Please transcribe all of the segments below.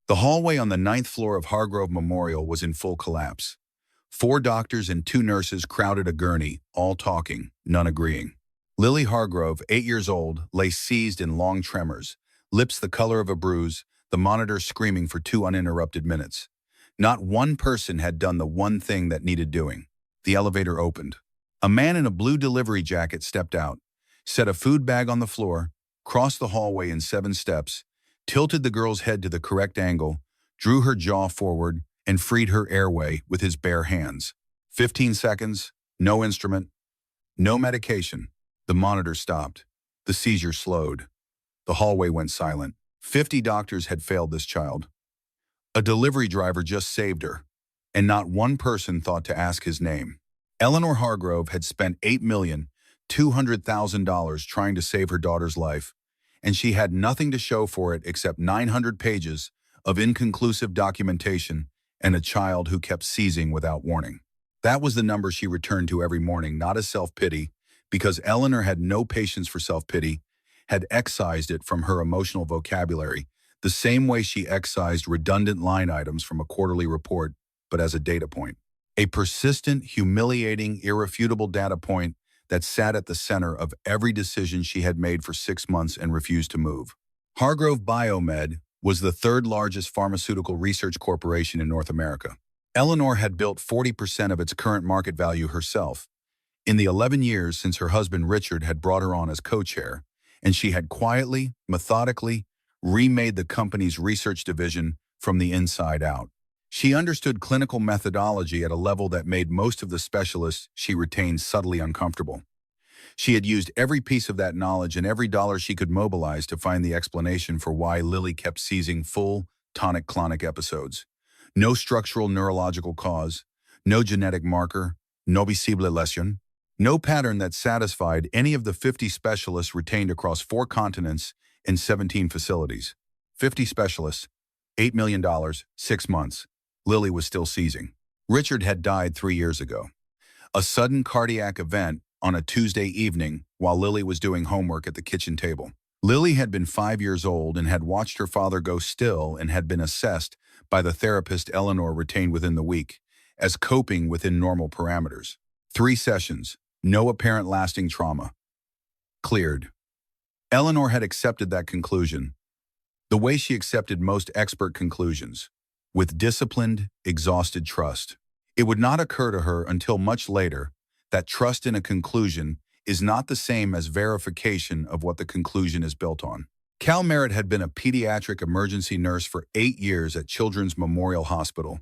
The hallway on the ninth floor of Hargrove Memorial was in full collapse. 4 doctors and 2 nurses crowded a gurney, all talking, none agreeing. Lily Hargrove, 8 years old, lay seized in long tremors, lips the color of a bruise, the monitor screaming for 2 uninterrupted minutes. Not one person had done the one thing that needed doing. The elevator opened. A man in a blue delivery jacket stepped out, set a food bag on the floor, crossed the hallway in 7 steps, tilted the girl's head to the correct angle, drew her jaw forward, and freed her airway with his bare hands. 15 seconds, no instrument, no medication. The monitor stopped. The seizure slowed. The hallway went silent. 50 doctors had failed this child. A delivery driver just saved her, and not one person thought to ask his name. Eleanor Hargrove had spent $8,200,000 trying to save her daughter's life, and she had nothing to show for it except 900 pages of inconclusive documentation and a child who kept seizing without warning. That was the number she returned to every morning, not as self-pity, because Eleanor had no patience for self-pity, had excised it from her emotional vocabulary, the same way she excised redundant line items from a quarterly report, but as a data point. A persistent, humiliating, irrefutable data point that sat at the center of every decision she had made for 6 months and refused to move. Hargrove Biomed was the third largest pharmaceutical research corporation in North America. Eleanor had built 40% of its current market value herself. In the 11 years since her husband Richard had brought her on as co-chair, and she had quietly, methodically, remade the company's research division from the inside out. She understood clinical methodology at a level that made most of the specialists she retained subtly uncomfortable. She had used every piece of that knowledge and every dollar she could mobilize to find the explanation for why Lily kept seizing full, tonic-clonic episodes. No structural neurological cause, no genetic marker, no visible lesion, no pattern that satisfied any of the 50 specialists retained across 4 continents and 17 facilities. 50 specialists, $8 million, 6 months. Lily was still seizing. Richard had died 3 years ago. A sudden cardiac event on a Tuesday evening while Lily was doing homework at the kitchen table. Lily had been 5 years old and had watched her father go still and had been assessed by the therapist Eleanor retained within the week as coping within normal parameters. 3 sessions, no apparent lasting trauma. Cleared. Eleanor had accepted that conclusion, the way she accepted most expert conclusions, with disciplined, exhausted trust. It would not occur to her until much later that trust in a conclusion is not the same as verification of what the conclusion is built on. Cal Merritt had been a pediatric emergency nurse for 8 years at Children's Memorial Hospital,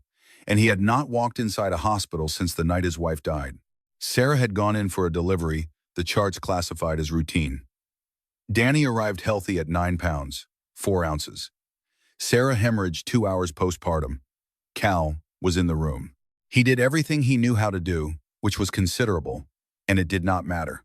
and he had not walked inside a hospital since the night his wife died. Sarah had gone in for a delivery, the charts classified as routine. Danny arrived healthy at 9 pounds, 4 ounces. Sarah hemorrhaged 2 hours postpartum. Cal was in the room. He did everything he knew how to do, which was considerable, and it did not matter.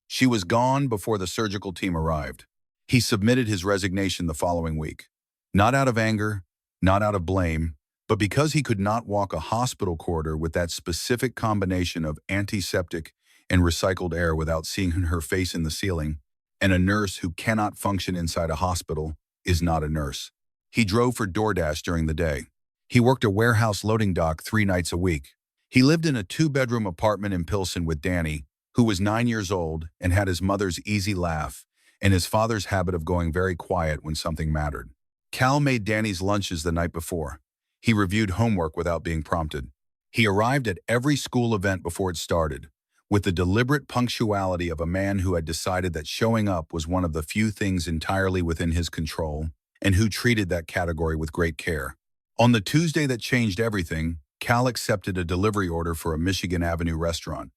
She was gone before the surgical team arrived. He submitted his resignation the following week. Not out of anger, not out of blame, but because he could not walk a hospital corridor with that specific combination of antiseptic and recycled air without seeing her face in the ceiling, and a nurse who cannot function inside a hospital is not a nurse. He drove for DoorDash during the day. He worked a warehouse loading dock 3 nights a week. He lived in a 2-bedroom apartment in Pilsen with Danny, who was 9 years old and had his mother's easy laugh and his father's habit of going very quiet when something mattered. Cal made Danny's lunches the night before. He reviewed homework without being prompted. He arrived at every school event before it started, with the deliberate punctuality of a man who had decided that showing up was one of the few things entirely within his control, and who treated that category with great care. On the Tuesday that changed everything, Cal accepted a delivery order for a Michigan Avenue restaurant.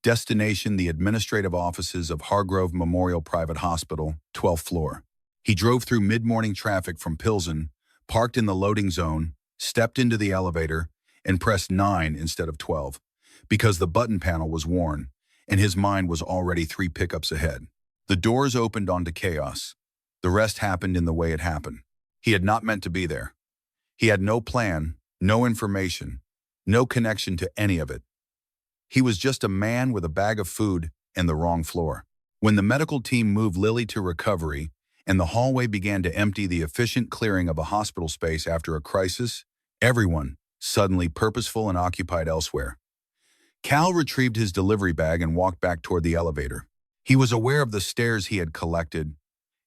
Destination: the administrative offices of Hargrove Memorial Private Hospital, 12th floor. He drove through mid-morning traffic from Pilsen, parked in the loading zone, stepped into the elevator, and pressed 9 instead of 12, because the button panel was worn, and his mind was already 3 pickups ahead. The doors opened onto chaos. The rest happened in the way it happened. He had not meant to be there. He had no plan, no information, no connection to any of it. He was just a man with a bag of food and the wrong floor. When the medical team moved Lily to recovery and the hallway began to empty, the efficient clearing of a hospital space after a crisis, everyone suddenly purposeful and occupied elsewhere. Cal retrieved his delivery bag and walked back toward the elevator. He was aware of the stares he had collected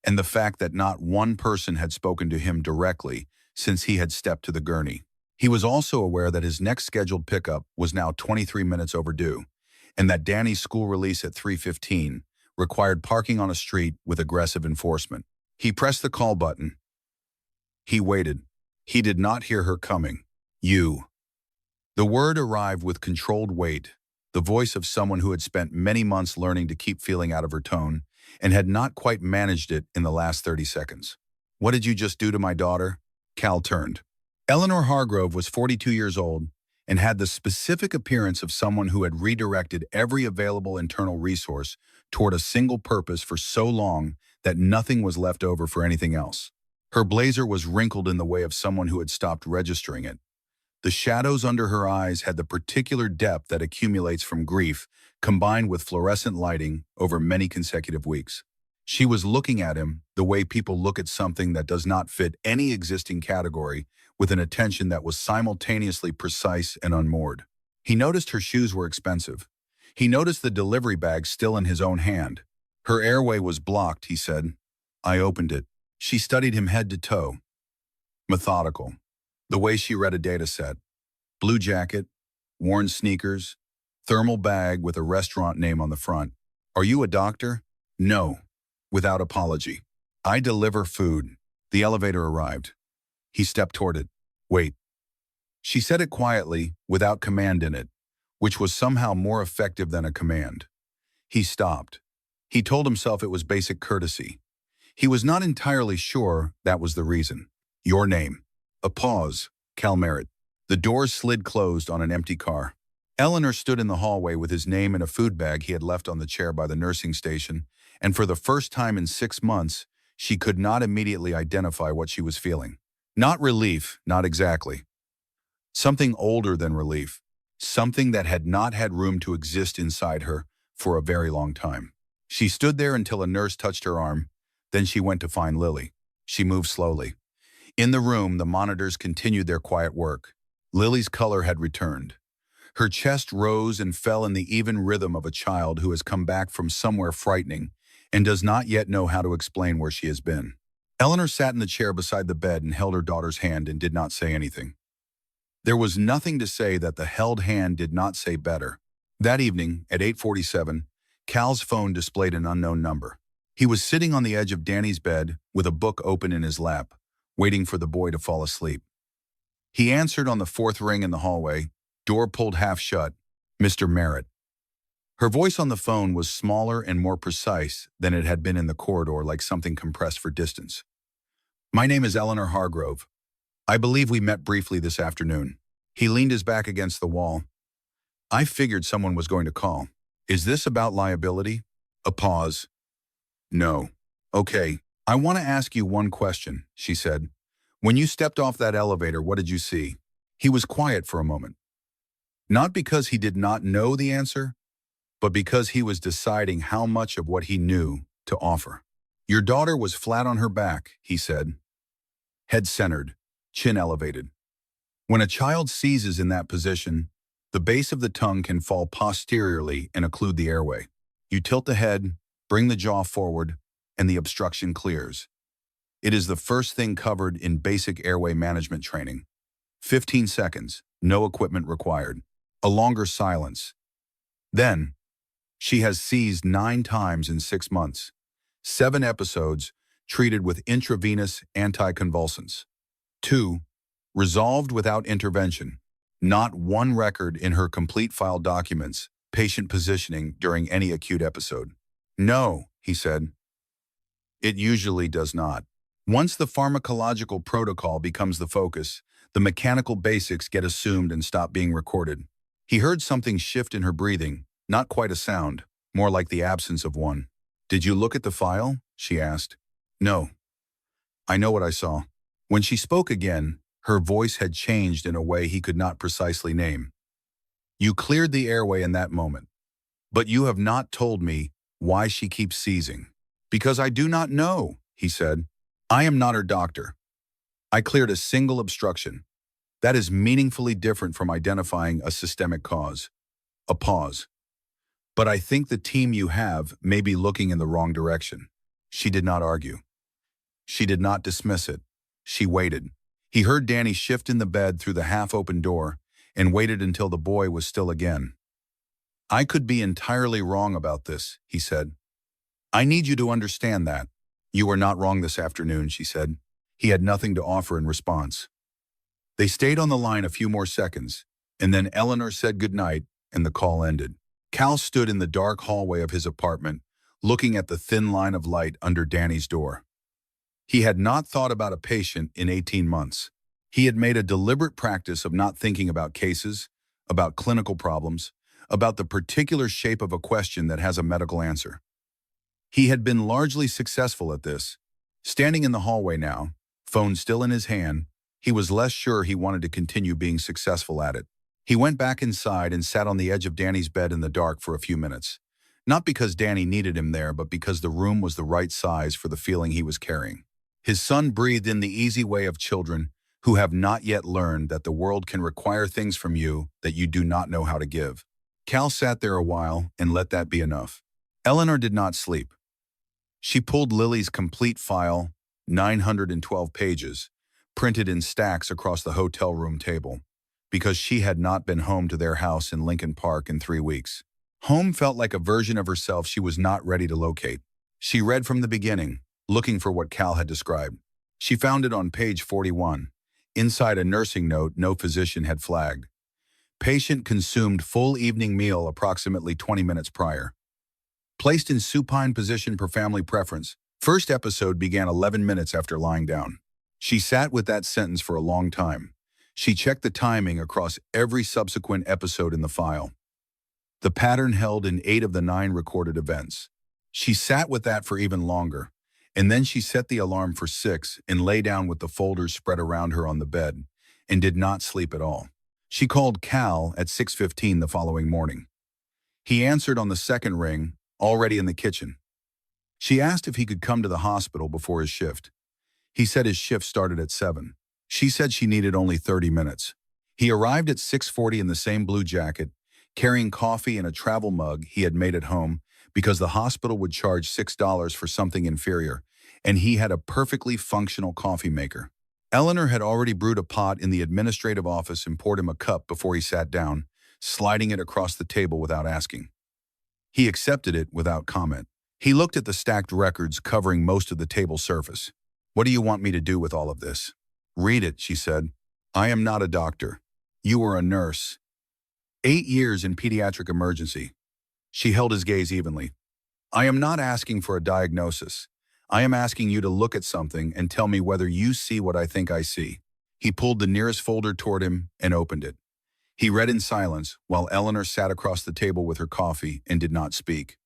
and the fact that not one person had spoken to him directly since he had stepped to the gurney. He was also aware that his next scheduled pickup was now 23 minutes overdue, and that Danny's school release at 3:15 required parking on a street with aggressive enforcement. He pressed the call button. He waited. He did not hear her coming. You. The word arrived with controlled weight, the voice of someone who had spent many months learning to keep feeling out of her tone and had not quite managed it in the last 30 seconds. What did you just do to my daughter? Cal turned. Eleanor Hargrove was 42 years old and had the specific appearance of someone who had redirected every available internal resource toward a single purpose for so long that nothing was left over for anything else. Her blazer was wrinkled in the way of someone who had stopped registering it. The shadows under her eyes had the particular depth that accumulates from grief, combined with fluorescent lighting over many consecutive weeks. She was looking at him the way people look at something that does not fit any existing category, with an attention that was simultaneously precise and unmoored. He noticed her shoes were expensive. He noticed the delivery bag still in his own hand. Her airway was blocked, he said. I opened it. She studied him head to toe. Methodical. The way she read a data set. Blue jacket, worn sneakers, thermal bag with a restaurant name on the front. Are you a doctor? No. Without apology. I deliver food. The elevator arrived. He stepped toward it. Wait. She said it quietly, without command in it, which was somehow more effective than a command. He stopped. He told himself it was basic courtesy. He was not entirely sure that was the reason. Your name. A pause. Cal Merritt. The doors slid closed on an empty car. Eleanor stood in the hallway with his name in a food bag he had left on the chair by the nursing station, and for the first time in 6 months, she could not immediately identify what she was feeling. Not relief, not exactly. Something older than relief. Something that had not had room to exist inside her for a very long time. She stood there until a nurse touched her arm. Then she went to find Lily. She moved slowly. In the room, the monitors continued their quiet work. Lily's color had returned. Her chest rose and fell in the even rhythm of a child who has come back from somewhere frightening and does not yet know how to explain where she has been. Eleanor sat in the chair beside the bed and held her daughter's hand and did not say anything. There was nothing to say that the held hand did not say better. That evening, at 8:47, Cal's phone displayed an unknown number. He was sitting on the edge of Danny's bed with a book open in his lap, waiting for the boy to fall asleep. He answered on the fourth ring in the hallway, door pulled half shut, Mr. Merritt. Her voice on the phone was smaller and more precise than it had been in the corridor, like something compressed for distance. My name is Eleanor Hargrove. I believe we met briefly this afternoon. He leaned his back against the wall. I figured someone was going to call. Is this about liability? A pause. No. Okay, I want to ask you one question, she said. When you stepped off that elevator, what did you see? He was quiet for a moment. Not because he did not know the answer, but because he was deciding how much of what he knew to offer. Your daughter was flat on her back, he said. Head centered, chin elevated. When a child seizes in that position, the base of the tongue can fall posteriorly and occlude the airway. You tilt the head, bring the jaw forward, and the obstruction clears. It is the first thing covered in basic airway management training. 15 seconds, no equipment required. A longer silence. Then, she has seized 9 times in 6 months. 7 episodes treated with intravenous anticonvulsants. 2, resolved without intervention. Not one record in her complete file documents patient positioning during any acute episode. No, he said. It usually does not. Once the pharmacological protocol becomes the focus, the mechanical basics get assumed and stop being recorded. He heard something shift in her breathing, not quite a sound, more like the absence of one. Did you look at the file? She asked. No. I know what I saw. When she spoke again, her voice had changed in a way he could not precisely name. You cleared the airway in that moment. But you have not told me why she keeps seizing. Because I do not know, he said. I am not her doctor. I cleared a single obstruction. That is meaningfully different from identifying a systemic cause. A pause. But I think the team you have may be looking in the wrong direction. She did not argue. She did not dismiss it. She waited. He heard Danny shift in the bed through the half-open door and waited until the boy was still again. I could be entirely wrong about this, he said. I need you to understand that. You are not wrong this afternoon, she said. He had nothing to offer in response. They stayed on the line a few more seconds, and then Eleanor said goodnight, and the call ended. Cal stood in the dark hallway of his apartment, looking at the thin line of light under Danny's door. He had not thought about a patient in 18 months. He had made a deliberate practice of not thinking about cases, about clinical problems, about the particular shape of a question that has a medical answer. He had been largely successful at this. Standing in the hallway now, phone still in his hand, he was less sure he wanted to continue being successful at it. He went back inside and sat on the edge of Danny's bed in the dark for a few minutes. Not because Danny needed him there, but because the room was the right size for the feeling he was carrying. His son breathed in the easy way of children who have not yet learned that the world can require things from you that you do not know how to give. Cal sat there a while and let that be enough. Eleanor did not sleep. She pulled Lily's complete file, 912 pages, printed in stacks across the hotel room table, because she had not been home to their house in Lincoln Park in 3 weeks. Home felt like a version of herself she was not ready to locate. She read from the beginning, looking for what Cal had described. She found it on page 41. Inside a nursing note no physician had flagged. Patient consumed full evening meal approximately 20 minutes prior. Placed in supine position per family preference. First episode began 11 minutes after lying down. She sat with that sentence for a long time. She checked the timing across every subsequent episode in the file. The pattern held in 8 of the 9 recorded events. She sat with that for even longer, and then she set the alarm for 6 and lay down with the folders spread around her on the bed, and did not sleep at all. She called Cal at 6:15 the following morning. He answered on the second ring, already in the kitchen. She asked if he could come to the hospital before his shift. He said his shift started at 7. She said she needed only 30 minutes. He arrived at 6:40 in the same blue jacket, carrying coffee in a travel mug he had made at home because the hospital would charge $6 for something inferior, and he had a perfectly functional coffee maker. Eleanor had already brewed a pot in the administrative office and poured him a cup before he sat down, sliding it across the table without asking. He accepted it without comment. He looked at the stacked records covering most of the table surface. What do you want me to do with all of this? Read it, she said. I am not a doctor. You are a nurse. 8 years in pediatric emergency. She held his gaze evenly. I am not asking for a diagnosis. I am asking you to look at something and tell me whether you see what I think I see. He pulled the nearest folder toward him and opened it. He read in silence while Eleanor sat across the table with her coffee and did not speak.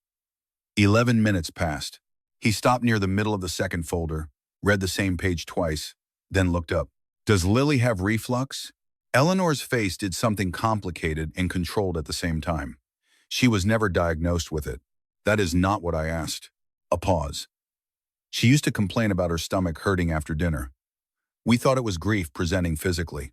11 minutes passed. He stopped near the middle of the second folder, read the same page twice, then looked up. Does Lily have reflux? Eleanor's face did something complicated and controlled at the same time. She was never diagnosed with it. That is not what I asked. A pause. She used to complain about her stomach hurting after dinner. We thought it was grief presenting physically.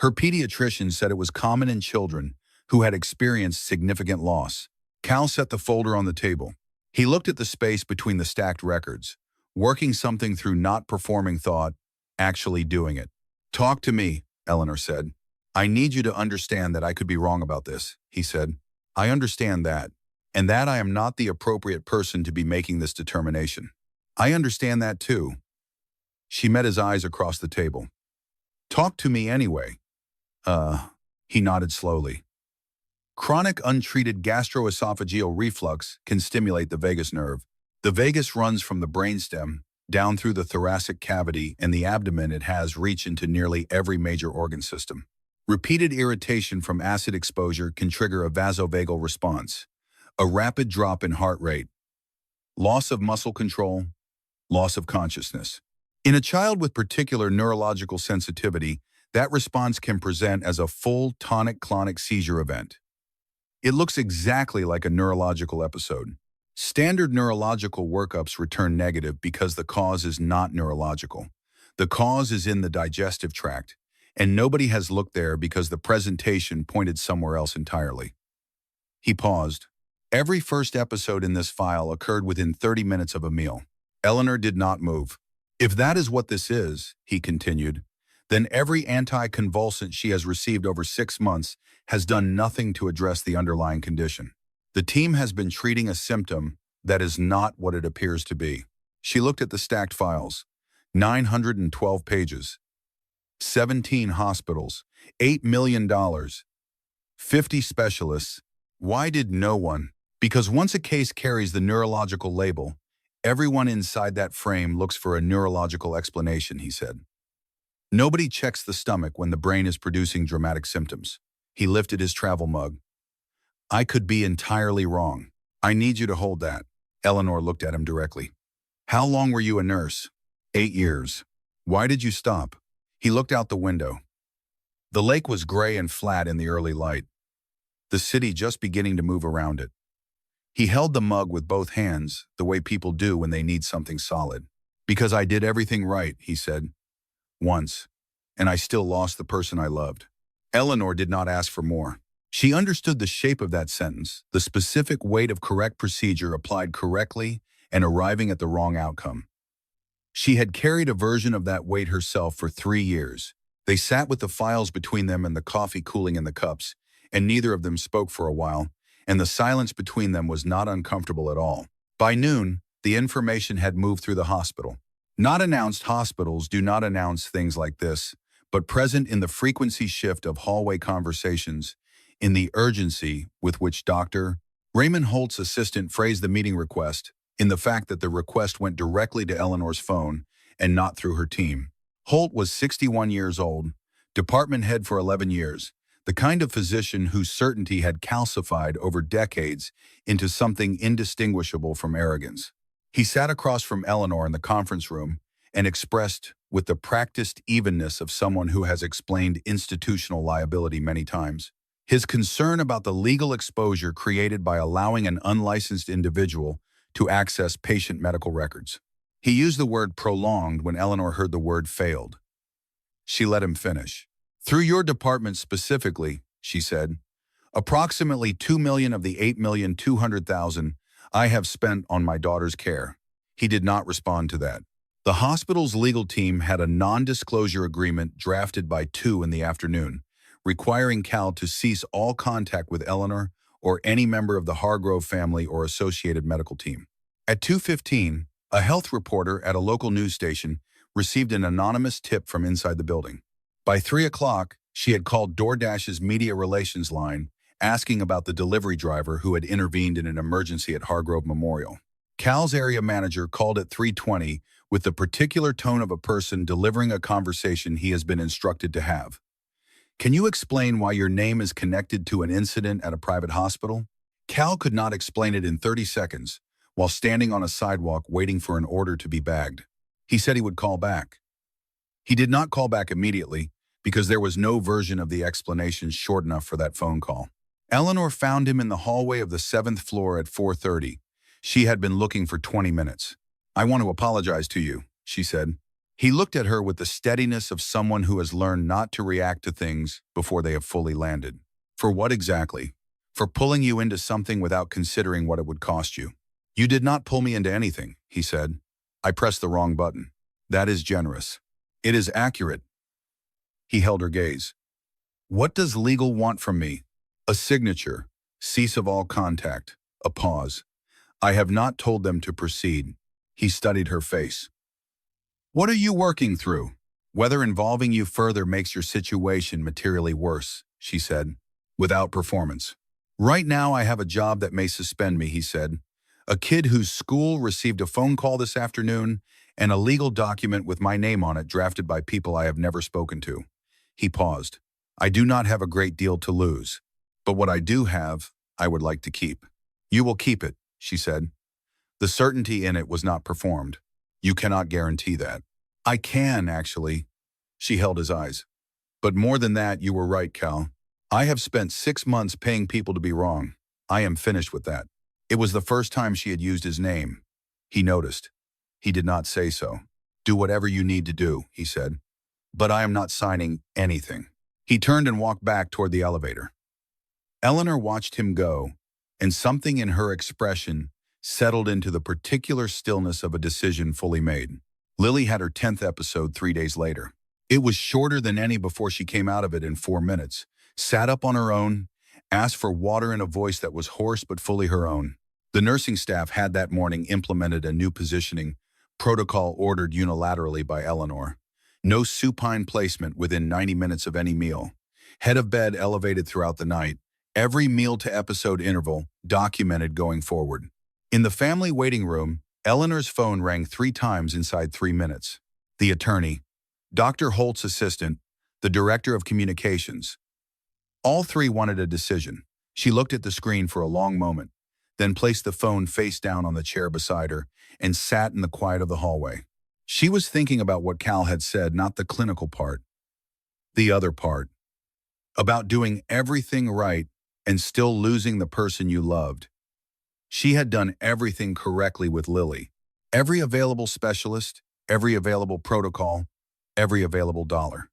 Her pediatrician said it was common in children who had experienced significant loss. Cal set the folder on the table. He looked at the space between the stacked records, working something through not performing thought, actually doing it. Talk to me, Eleanor said. I need you to understand that I could be wrong about this, he said. I understand that, and that I am not the appropriate person to be making this determination. I understand that too. She met his eyes across the table. Talk to me anyway. He nodded slowly. Chronic untreated gastroesophageal reflux can stimulate the vagus nerve. The vagus runs from the brainstem down through the thoracic cavity, and the abdomen it has reach into nearly every major organ system. Repeated irritation from acid exposure can trigger a vasovagal response, a rapid drop in heart rate, loss of muscle control, loss of consciousness. In a child with particular neurological sensitivity, that response can present as a full tonic-clonic seizure event. It looks exactly like a neurological episode. Standard neurological workups return negative because the cause is not neurological. The cause is in the digestive tract, and nobody has looked there because the presentation pointed somewhere else entirely. He paused. Every first episode in this file occurred within 30 minutes of a meal. Eleanor did not move. If that is what this is, he continued, then every anticonvulsant she has received over 6 months has done nothing to address the underlying condition. The team has been treating a symptom that is not what it appears to be. She looked at the stacked files. 912 pages. 17 hospitals. $8 million. 50 specialists. Why did no one? Because once a case carries the neurological label, everyone inside that frame looks for a neurological explanation, he said. Nobody checks the stomach when the brain is producing dramatic symptoms. He lifted his travel mug. I could be entirely wrong. I need you to hold that. Eleanor looked at him directly. How long were you a nurse? 8 years. Why did you stop? He looked out the window. The lake was gray and flat in the early light, the city just beginning to move around it. He held the mug with both hands, the way people do when they need something solid. Because I did everything right, he said. Once. And I still lost the person I loved. Eleanor did not ask for more. She understood the shape of that sentence, the specific weight of correct procedure applied correctly and arriving at the wrong outcome. She had carried a version of that weight herself for 3 years. They sat with the files between them and the coffee cooling in the cups, and neither of them spoke for a while, and the silence between them was not uncomfortable at all. By noon, the information had moved through the hospital. Not announced hospitals do not announce things like this, but present in the frequency shift of hallway conversations, in the urgency with which Dr. Raymond Holt's assistant phrased the meeting request, in the fact that the request went directly to Eleanor's phone and not through her team. Holt was 61 years old, department head for 11 years, the kind of physician whose certainty had calcified over decades into something indistinguishable from arrogance. He sat across from Eleanor in the conference room and expressed, with the practiced evenness of someone who has explained institutional liability many times, his concern about the legal exposure created by allowing an unlicensed individual to access patient medical records. He used the word prolonged when Eleanor heard the word failed. She let him finish. Through your department specifically, she said, approximately 2 million of the 8,200,000 I have spent on my daughter's care. He did not respond to that. The hospital's legal team had a non-disclosure agreement drafted by 2 in the afternoon, requiring Cal to cease all contact with Eleanor or any member of the Hargrove family or associated medical team. At 2:15, a health reporter at a local news station received an anonymous tip from inside the building. By 3 o'clock, she had called DoorDash's media relations line, asking about the delivery driver who had intervened in an emergency at Hargrove Memorial. Cal's area manager called at 3:20 with the particular tone of a person delivering a conversation he has been instructed to have. Can you explain why your name is connected to an incident at a private hospital? Cal could not explain it in 30 seconds while standing on a sidewalk waiting for an order to be bagged. He said he would call back. He did not call back immediately because there was no version of the explanation short enough for that phone call. Eleanor found him in the hallway of the 7th floor at 4:30. She had been looking for 20 minutes. I want to apologize to you, she said. He looked at her with the steadiness of someone who has learned not to react to things before they have fully landed. For what exactly? For pulling you into something without considering what it would cost you. You did not pull me into anything, he said. I pressed the wrong button. That is generous. It is accurate. He held her gaze. What does legal want from me? A signature. Cease of all contact. A pause. I have not told them to proceed. He studied her face. What are you working through? Whether involving you further makes your situation materially worse, she said, without performance. Right now I have a job that may suspend me, he said. A kid whose school received a phone call this afternoon and a legal document with my name on it drafted by people I have never spoken to. He paused. I do not have a great deal to lose, but what I do have, I would like to keep. You will keep it, she said. The certainty in it was not performed. You cannot guarantee that. I can, actually. She held his eyes. But more than that, you were right, Cal. I have spent 6 months paying people to be wrong. I am finished with that. It was the first time she had used his name. He noticed. He did not say so. "Do whatever you need to do," he said. "But I am not signing anything." He turned and walked back toward the elevator. Eleanor watched him go, and something in her expression settled into the particular stillness of a decision fully made. Lily had her 10th episode 3 days later. It was shorter than any before. She came out of it in 4 minutes, sat up on her own, asked for water in a voice that was hoarse but fully her own. The nursing staff had that morning implemented a new positioning protocol ordered unilaterally by Eleanor. No supine placement within 90 minutes of any meal. Head of bed elevated throughout the night. Every meal-to-episode interval documented going forward. In the family waiting room, Eleanor's phone rang 3 times inside 3 minutes. The attorney, Dr. Holt's assistant, the director of communications. All three wanted a decision. She looked at the screen for a long moment, then placed the phone face down on the chair beside her and sat in the quiet of the hallway. She was thinking about what Cal had said, not the clinical part. The other part. About doing everything right and still losing the person you loved. She had done everything correctly with Lily. Every available specialist, every available protocol, every available dollar.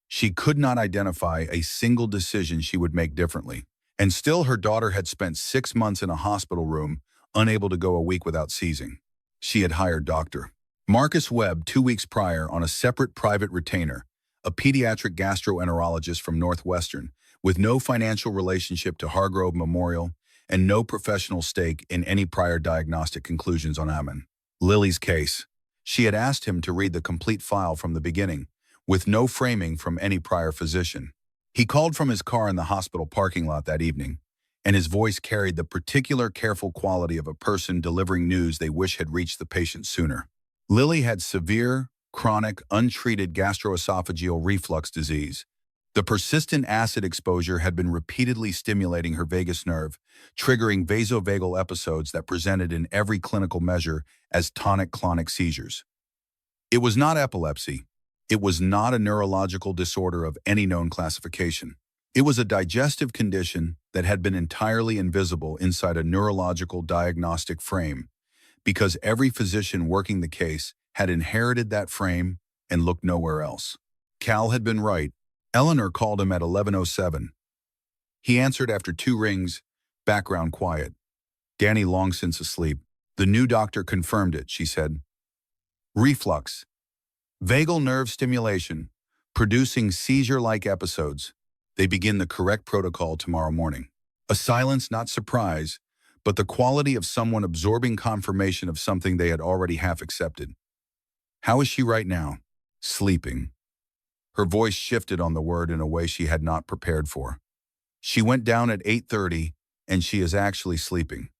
She could not identify a single decision she would make differently. And still her daughter had spent 6 months in a hospital room, unable to go a week without seizing. She had hired Dr. Marcus Webb 2 weeks prior on a separate private retainer, a pediatric gastroenterologist from Northwestern, with no financial relationship to Hargrove Memorial and no professional stake in any prior diagnostic conclusions on Ammon. Lily's case. She had asked him to read the complete file from the beginning, with no framing from any prior physician. He called from his car in the hospital parking lot that evening, and his voice carried the particular careful quality of a person delivering news they wish had reached the patient sooner. Lily had severe, chronic, untreated gastroesophageal reflux disease. The persistent acid exposure had been repeatedly stimulating her vagus nerve, triggering vasovagal episodes that presented in every clinical measure as tonic-clonic seizures. It was not epilepsy. It was not a neurological disorder of any known classification. It was a digestive condition that had been entirely invisible inside a neurological diagnostic frame, because every physician working the case had inherited that frame and looked nowhere else. Cal had been right. Eleanor called him at 11:07. He answered after 2 rings, background quiet. "Danny long since asleep." "The new doctor confirmed it," she said. "Reflux. Vagal nerve stimulation, producing seizure-like episodes. They begin the correct protocol tomorrow morning." A silence, not surprise, but the quality of someone absorbing confirmation of something they had already half accepted. "How is she right now?" "Sleeping." Her voice shifted on the word in a way she had not prepared for. "She went down at 8:30, and she is actually sleeping.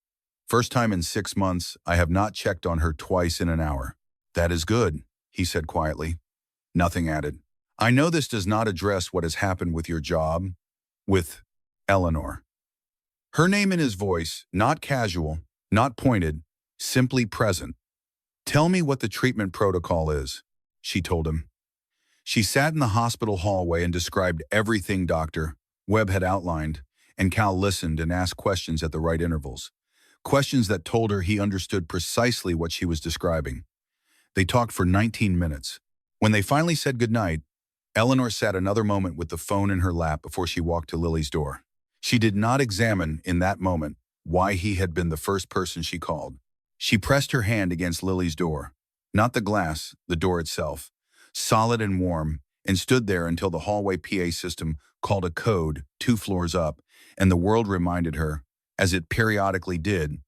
First time in 6 months, I have not checked on her twice in an hour." "That is good," he said quietly. Nothing added. "I know this does not address what has happened with your job, with Eleanor." Her name in his voice, not casual, not pointed, simply present. "Tell me what the treatment protocol is," she told him. She sat in the hospital hallway and described everything Dr. Webb had outlined, and Cal listened and asked questions at the right intervals. Questions that told her he understood precisely what she was describing. They talked for 19 minutes. When they finally said goodnight, Eleanor sat another moment with the phone in her lap before she walked to Lily's door. She did not examine, in that moment, why he had been the first person she called. She pressed her hand against Lily's door. Not the glass, the door itself. Solid and warm, and stood there until the hallway PA system called a code 2 floors up, and the world reminded her, as it periodically did,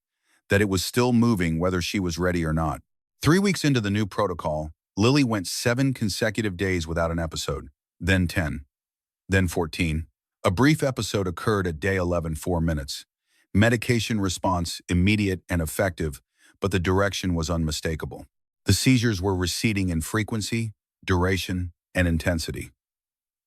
that it was still moving whether she was ready or not. 3 weeks into the new protocol, Lily went 7 consecutive days without an episode, then 10, then 14. A brief episode occurred at day 11, 4 minutes. Medication response immediate and effective, but the direction was unmistakable. The seizures were receding in frequency, duration, and intensity.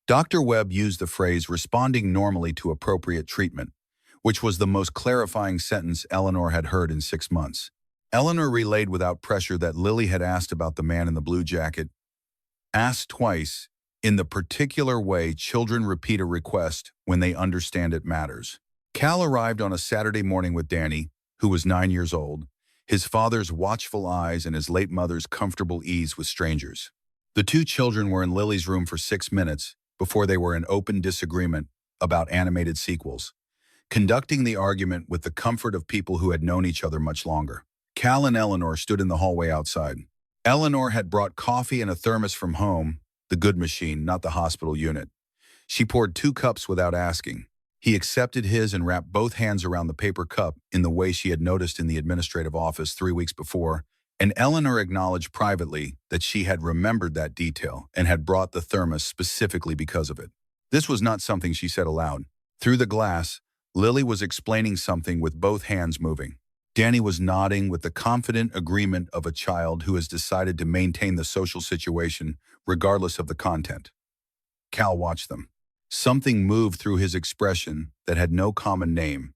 Dr. Webb used the phrase responding normally to appropriate treatment, which was the most clarifying sentence Eleanor had heard in 6 months. Eleanor relayed without pressure that Lily had asked about the man in the blue jacket. Asked twice, in the particular way children repeat a request when they understand it matters. Cal arrived on a Saturday morning with Danny, who was 9 years old, his father's watchful eyes and his late mother's comfortable ease with strangers. The two children were in Lily's room for 6 minutes before they were in open disagreement about animated sequels, conducting the argument with the comfort of people who had known each other much longer. Cal and Eleanor stood in the hallway outside. Eleanor had brought coffee and a thermos from home, the good machine, not the hospital unit. She poured 2 cups without asking. He accepted his and wrapped both hands around the paper cup in the way she had noticed in the administrative office 3 weeks before, and Eleanor acknowledged privately that she had remembered that detail and had brought the thermos specifically because of it. This was not something she said aloud. Through the glass, Lily was explaining something with both hands moving. Danny was nodding with the confident agreement of a child who has decided to maintain the social situation regardless of the content. Cal watched them. Something moved through his expression that had no common name.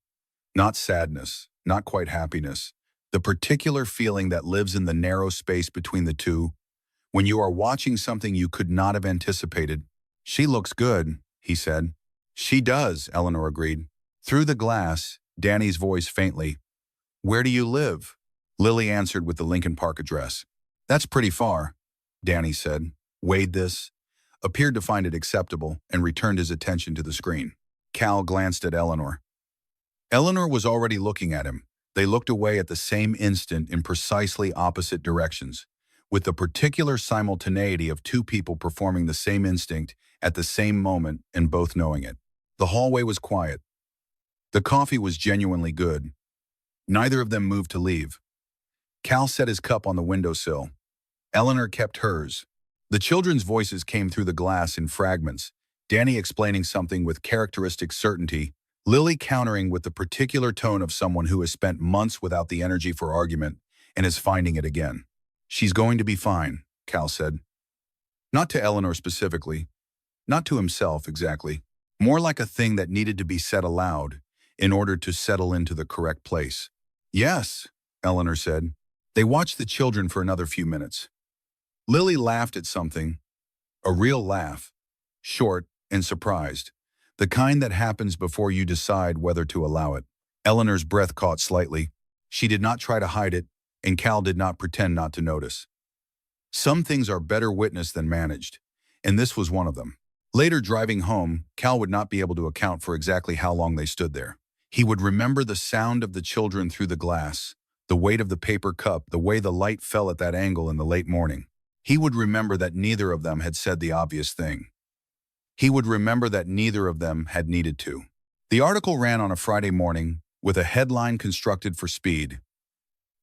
Not sadness, not quite happiness. The particular feeling that lives in the narrow space between the two, when you are watching something you could not have anticipated. "She looks good," he said. "She does," Eleanor agreed. Through the glass, Danny's voice faintly. "Where do you live?" Lily answered with the Lincoln Park address. "That's pretty far," Danny said, weighed this, appeared to find it acceptable, and returned his attention to the screen. Cal glanced at Eleanor. Eleanor was already looking at him. They looked away at the same instant in precisely opposite directions, with the particular simultaneity of two people performing the same instinct at the same moment and both knowing it. The hallway was quiet. The coffee was genuinely good. Neither of them moved to leave. Cal set his cup on the windowsill. Eleanor kept hers. The children's voices came through the glass in fragments, Danny explaining something with characteristic certainty, Lily countering with the particular tone of someone who has spent months without the energy for argument and is finding it again. "She's going to be fine," Cal said. Not to Eleanor specifically, not to himself exactly, more like a thing that needed to be said aloud in order to settle into the correct place. "Yes," Eleanor said. They watched the children for another few minutes. Lily laughed at something, a real laugh, short and surprised, the kind that happens before you decide whether to allow it. Eleanor's breath caught slightly. She did not try to hide it, and Cal did not pretend not to notice. Some things are better witnessed than managed, and this was one of them. Later, driving home, Cal would not be able to account for exactly how long they stood there. He would remember the sound of the children through the glass, the weight of the paper cup, the way the light fell at that angle in the late morning. He would remember that neither of them had said the obvious thing. He would remember that neither of them had needed to. The article ran on a Friday morning with a headline constructed for speed.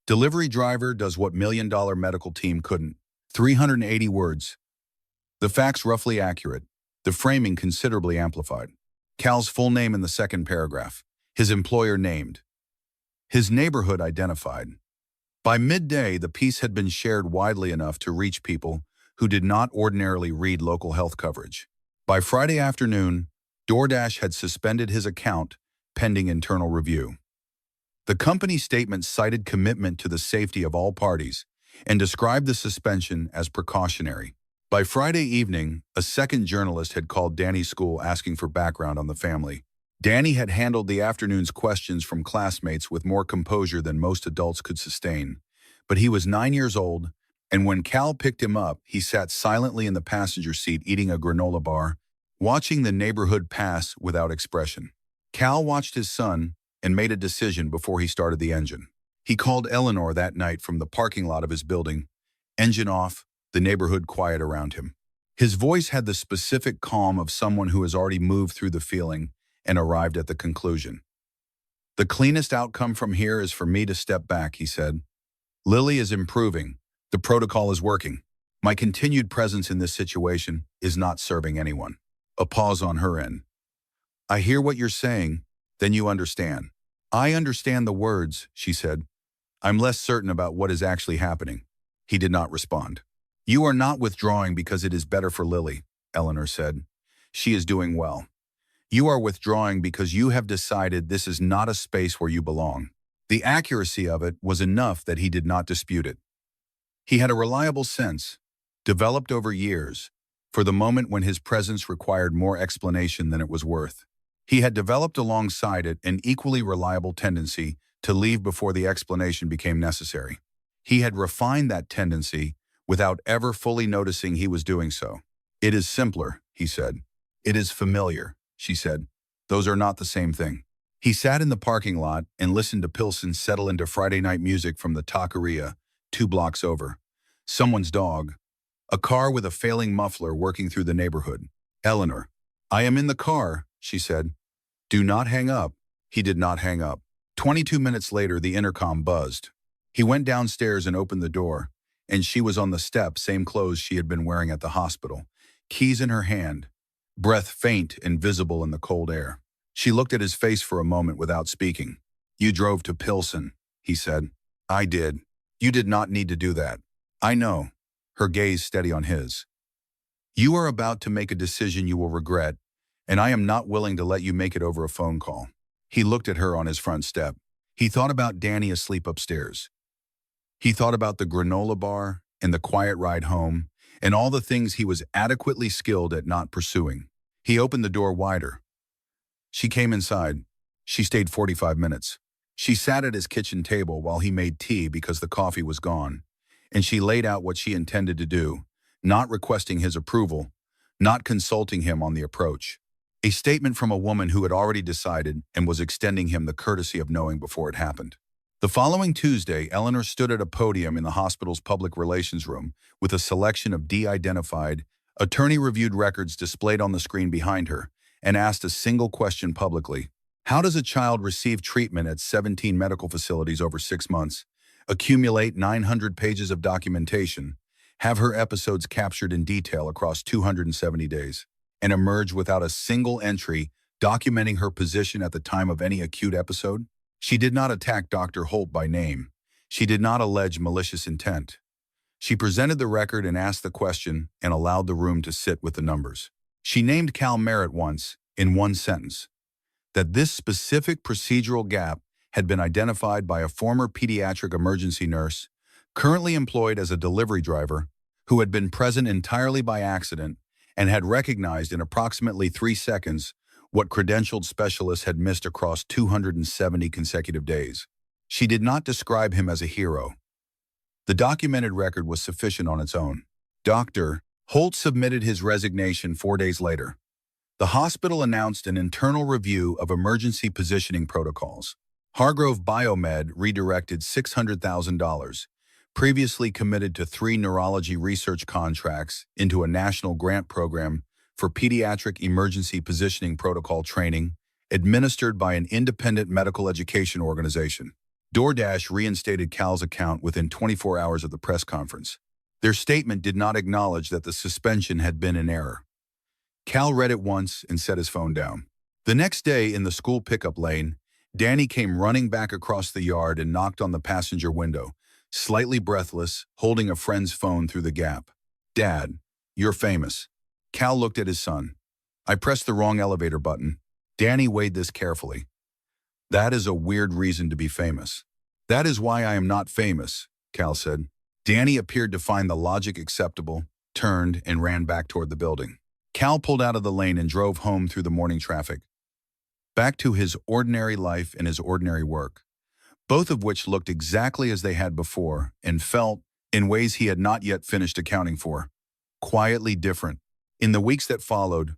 "Delivery driver does what $1 million medical team couldn't." 380 words. The facts roughly accurate, the framing considerably amplified. Cal's full name in the second paragraph. His employer named. His neighborhood identified. By midday, the piece had been shared widely enough to reach people who did not ordinarily read local health coverage. By Friday afternoon, DoorDash had suspended his account pending internal review. The company statement cited commitment to the safety of all parties and described the suspension as precautionary. By Friday evening, a second journalist had called Danny's school asking for background on the family. Danny had handled the afternoon's questions from classmates with more composure than most adults could sustain. But he was 9 years old, and when Cal picked him up, he sat silently in the passenger seat eating a granola bar, watching the neighborhood pass without expression. Cal watched his son and made a decision before he started the engine. He called Eleanor that night from the parking lot of his building, engine off, the neighborhood quiet around him. His voice had the specific calm of someone who has already moved through the feeling and arrived at the conclusion. "The cleanest outcome from here is for me to step back," he said. "Lily is improving. The protocol is working. My continued presence in this situation is not serving anyone." A pause on her end. "I hear what you're saying, then you understand." "I understand the words," she said. "I'm less certain about what is actually happening." He did not respond. "You are not withdrawing because it is better for Lily," Eleanor said. "She is doing well. You are withdrawing because you have decided this is not a space where you belong." The accuracy of it was enough that he did not dispute it. He had a reliable sense, developed over years, for the moment when his presence required more explanation than it was worth. He had developed alongside it an equally reliable tendency to leave before the explanation became necessary. He had refined that tendency without ever fully noticing he was doing so. "It is simpler," he said. "It is familiar," she said. "Those are not the same thing." He sat in the parking lot and listened to Pilsen settle into Friday night music from the taqueria 2 blocks over. Someone's dog. A car with a failing muffler working through the neighborhood. "Eleanor." "I am in the car," she said. "Do not hang up." He did not hang up. 22 minutes later, the intercom buzzed. He went downstairs and opened the door, and she was on the step, same clothes she had been wearing at the hospital, keys in her hand, breath faint and visible in the cold air. She looked at his face for a moment without speaking. "You drove to Pilsen," he said. "I did. You did not need to do that." "I know," her gaze steady on his. "You are about to make a decision you will regret, and I am not willing to let you make it over a phone call." He looked at her on his front step. He thought about Danny asleep upstairs. He thought about the granola bar and the quiet ride home and all the things he was adequately skilled at not pursuing. He opened the door wider. She came inside. She stayed 45 minutes. She sat at his kitchen table while he made tea because the coffee was gone, and she laid out what she intended to do, not requesting his approval, not consulting him on the approach. A statement from a woman who had already decided and was extending him the courtesy of knowing before it happened. The following Tuesday, Eleanor stood at a podium in the hospital's public relations room with a selection of de-identified, attorney-reviewed records displayed on the screen behind her, and asked a single question publicly. How does a child receive treatment at 17 medical facilities over 6 months, accumulate 900 pages of documentation, have her episodes captured in detail across 270 days, and emerge without a single entry documenting her position at the time of any acute episode? She did not attack Dr. Holt by name. She did not allege malicious intent. She presented the record and asked the question and allowed the room to sit with the numbers. She named Cal Merritt once, in one sentence, that this specific procedural gap had been identified by a former pediatric emergency nurse, currently employed as a delivery driver, who had been present entirely by accident and had recognized in approximately 3 seconds what credentialed specialists had missed across 270 consecutive days. She did not describe him as a hero. The documented record was sufficient on its own. Dr. Holt submitted his resignation 4 days later. The hospital announced an internal review of emergency positioning protocols. Hargrove Biomed redirected $600,000, previously committed to 3 neurology research contracts, into a national grant program for pediatric emergency positioning protocol training, administered by an independent medical education organization. DoorDash reinstated Cal's account within 24 hours of the press conference. Their statement did not acknowledge that the suspension had been in error. Cal read it once and set his phone down. The next day, in the school pickup lane, Danny came running back across the yard and knocked on the passenger window, slightly breathless, holding a friend's phone through the gap. "Dad, you're famous." Cal looked at his son. "I pressed the wrong elevator button." Danny weighed this carefully. "That is a weird reason to be famous." "That is why I am not famous," Cal said. Danny appeared to find the logic acceptable, turned, and ran back toward the building. Cal pulled out of the lane and drove home through the morning traffic, back to his ordinary life and his ordinary work, both of which looked exactly as they had before and felt, in ways he had not yet finished accounting for, quietly different. In the weeks that followed,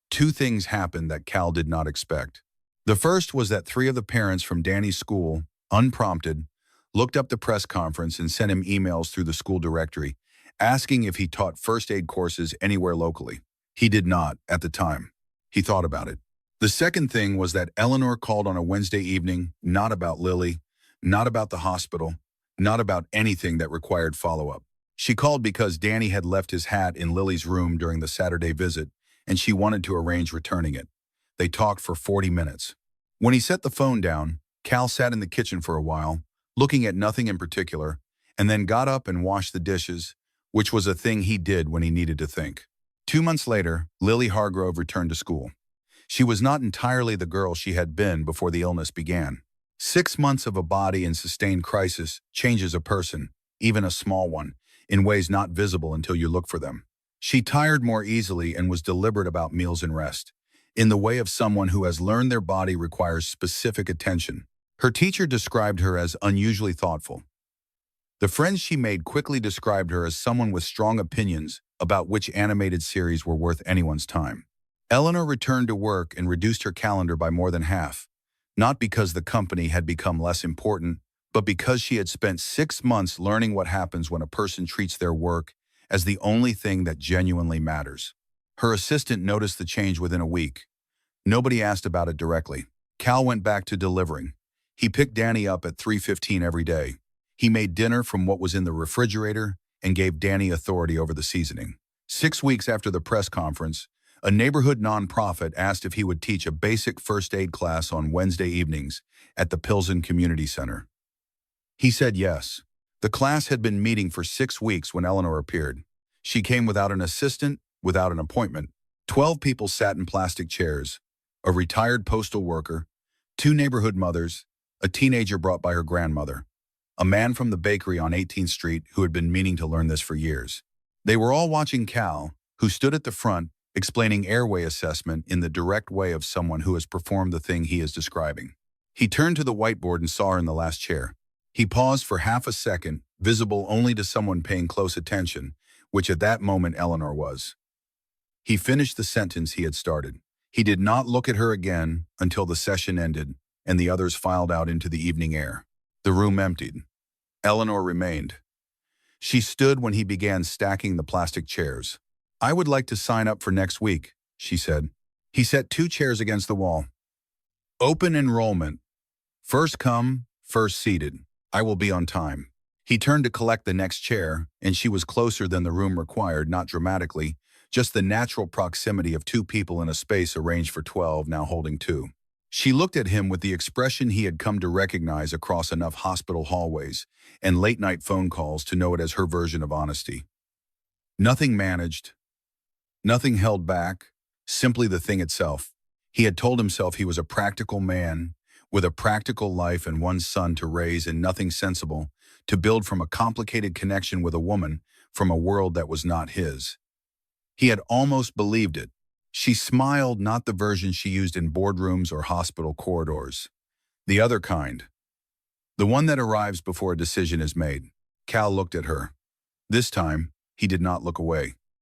2 things happened that Cal did not expect. The first was that 3 of the parents from Danny's school, unprompted, looked up the press conference and sent him emails through the school directory, asking if he taught first aid courses anywhere locally. He did not, at the time. He thought about it. The second thing was that Eleanor called on a Wednesday evening, not about Lily, not about the hospital, not about anything that required follow-up. She called because Danny had left his hat in Lily's room during the Saturday visit, and she wanted to arrange returning it. They talked for 40 minutes. When he set the phone down, Cal sat in the kitchen for a while, looking at nothing in particular, and then got up and washed the dishes, which was a thing he did when he needed to think. 2 months later, Lily Hargrove returned to school. She was not entirely the girl she had been before the illness began. 6 months of a body in sustained crisis changes a person, even a small one, in ways not visible until you look for them. She tired more easily and was deliberate about meals and rest, in the way of someone who has learned their body requires specific attention. Her teacher described her as unusually thoughtful. The friends she made quickly described her as someone with strong opinions about which animated series were worth anyone's time. Eleanor returned to work and reduced her calendar by more than half, not because the company had become less important, but because she had spent 6 months learning what happens when a person treats their work as the only thing that genuinely matters. Her assistant noticed the change within a week. Nobody asked about it directly. Cal went back to delivering. He picked Danny up at 3:15 every day. He made dinner from what was in the refrigerator and gave Danny authority over the seasoning. 6 weeks after the press conference, a neighborhood nonprofit asked if he would teach a basic first aid class on Wednesday evenings at the Pilsen Community Center. He said yes. The class had been meeting for 6 weeks when Eleanor appeared. She came without an assistant, without an appointment. 12 people sat in plastic chairs. A retired postal worker, 2 neighborhood mothers, a teenager brought by her grandmother, a man from the bakery on 18th Street who had been meaning to learn this for years. They were all watching Cal, who stood at the front, explaining airway assessment in the direct way of someone who has performed the thing he is describing. He turned to the whiteboard and saw her in the last chair. He paused for half a second, visible only to someone paying close attention, which at that moment Eleanor was. He finished the sentence he had started. He did not look at her again until the session ended and the others filed out into the evening air. The room emptied. Eleanor remained. She stood when he began stacking the plastic chairs. "I would like to sign up for next week," she said. He set 2 chairs against the wall. "Open enrollment. First come, first seated. I will be on time." He turned to collect the next chair, and she was closer than the room required, not dramatically, just the natural proximity of 2 people in a space arranged for 12, now holding 2. She looked at him with the expression he had come to recognize across enough hospital hallways and late-night phone calls to know it as her version of honesty. Nothing managed, nothing held back, simply the thing itself. He had told himself he was a practical man, with a practical life and 1 son to raise and nothing sensible, to build from a complicated connection with a woman from a world that was not his. He had almost believed it. She smiled, not the version she used in boardrooms or hospital corridors. The other kind. The one that arrives before a decision is made. Cal looked at her. This time, he did not look away.